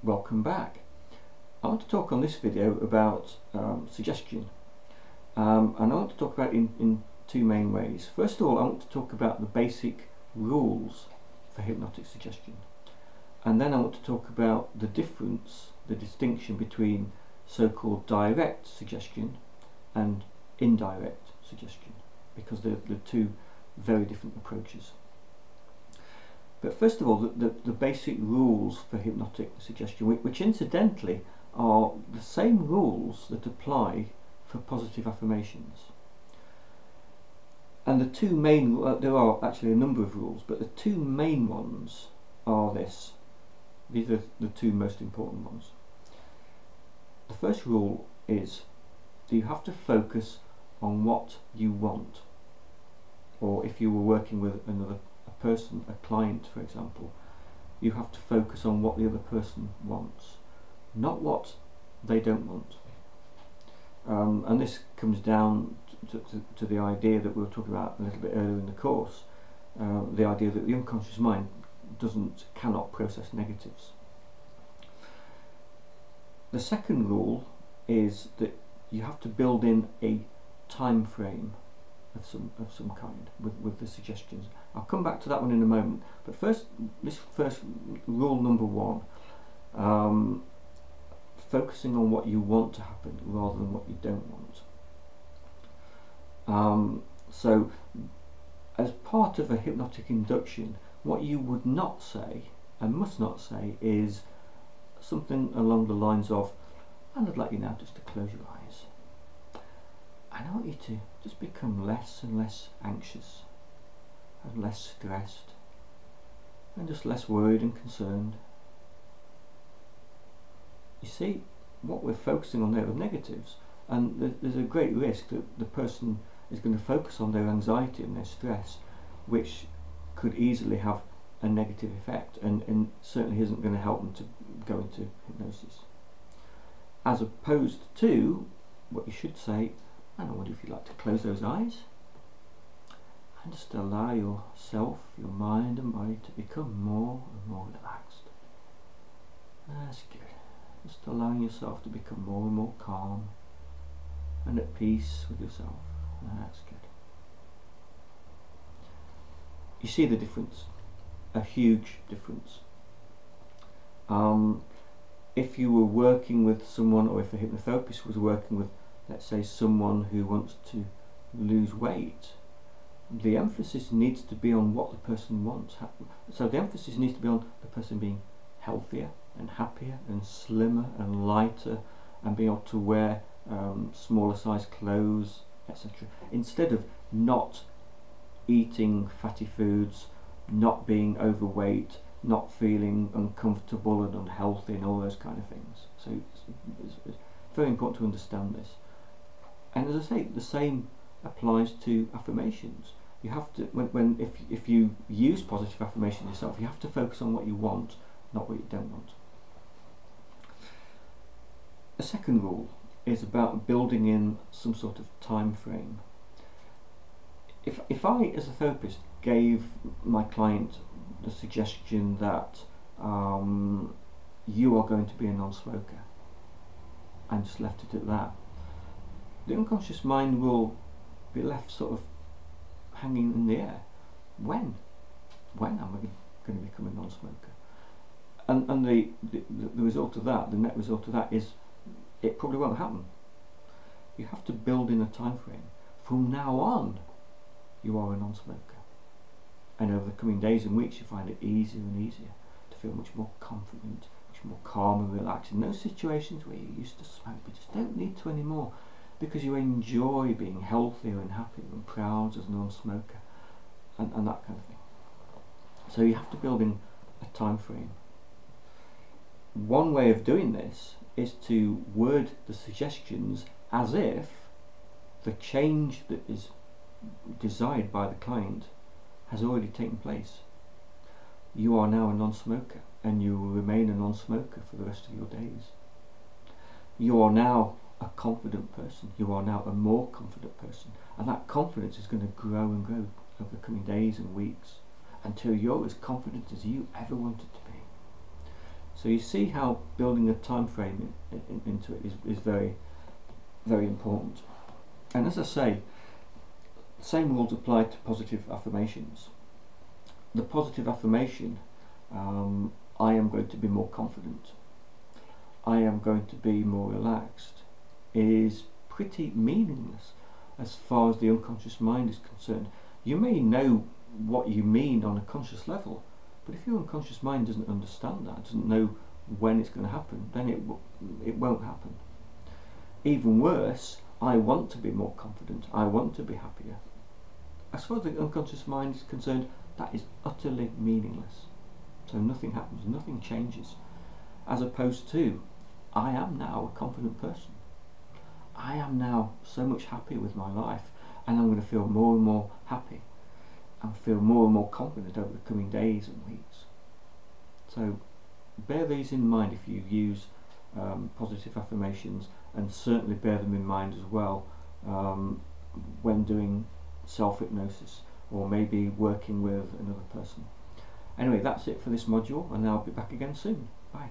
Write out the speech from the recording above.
Welcome back. I want to talk on this video about suggestion, and I want to talk about it in two main ways. First of all, I want to talk about the basic rules for hypnotic suggestion, and then I want to talk about the difference, the distinction between so-called direct suggestion and indirect suggestion, because they're two very different approaches. But first of all, the basic rules for hypnotic suggestion, which incidentally are the same rules that apply for positive affirmations. And the two main, there are actually a number of rules, but the two main ones are this. These are the two most important ones. The first rule is that you have to focus on what you want. Or if you were working with another person, a client for example, you have to focus on what the other person wants, not what they don't want. And this comes down to the idea that we were talking about a little bit earlier in the course, the idea that the unconscious mind cannot process negatives. The second rule is that you have to build in a time frame of some kind with the suggestions. I'll come back to that one in a moment, but first rule number one, focusing on what you want to happen rather than what you don't want. So as part of a hypnotic induction, what you would not say and must not say is something along the lines of, and I'd like you now just to close your eyes. I want you to just become less and less anxious and less stressed and just less worried and concerned. You see, what we're focusing on there are negatives, and there's a great risk that the person is going to focus on their anxiety and their stress, which could easily have a negative effect and certainly isn't going to help them to go into hypnosis. As opposed to what you should say, and I wonder if you'd like to close those eyes and just allow yourself, your mind and body to become more and more relaxed. That's good. Just allowing yourself to become more and more calm and at peace with yourself. That's good. You see the difference? A huge difference. If you were working with someone, or if a hypnotherapist was working with, let's say, someone who wants to lose weight, the emphasis needs to be on what the person wants. So the emphasis needs to be on the person being healthier and happier and slimmer and lighter and being able to wear smaller size clothes, etc. Instead of not eating fatty foods, not being overweight, not feeling uncomfortable and unhealthy and all those kind of things. So it's very important to understand this. And as I say, the same applies to affirmations. You have to, if you use positive affirmations yourself, you have to focus on what you want, not what you don't want. The second rule is about building in some sort of time frame. If I, as a therapist, gave my client the suggestion that you are going to be a non-smoker, and just left it at that, the unconscious mind will be left sort of hanging in the air. When am I going to become a non-smoker? And the result of that, the net result of that is it probably won't happen. You have to build in a time frame. From now on, you are a non-smoker. And over the coming days and weeks, you find it easier and easier to feel much more confident, much more calm and relaxed. In those situations where you used to smoke but just don't need to anymore, because you enjoy being healthier and happier and proud as a non-smoker, and that kind of thing. So you have to build in a time frame. One way of doing this is to word the suggestions as if the change that is desired by the client has already taken place. You are now a non-smoker, and you will remain a non-smoker for the rest of your days. You are now a confident person. You are now a more confident person, and that confidence is going to grow and grow over the coming days and weeks until you're as confident as you ever wanted to be. So you see how building a time frame into it is very, very important. And as I say, same rules apply to positive affirmations. The positive affirmation, I am going to be more confident, I am going to be more relaxed, is pretty meaningless as far as the unconscious mind is concerned. You may know what you mean on a conscious level, but if your unconscious mind doesn't understand that, doesn't know when it's going to happen, then it won't happen. Even worse, I want to be more confident, I want to be happier. As far as the unconscious mind is concerned, that is utterly meaningless. So nothing happens, nothing changes. As opposed to, I am now a confident person. I am now so much happier with my life, and I'm going to feel more and more happy and feel more and more confident over the coming days and weeks. So bear these in mind if you use positive affirmations, and certainly bear them in mind as well when doing self-hypnosis or maybe working with another person. Anyway, that's it for this module, and I'll be back again soon. Bye.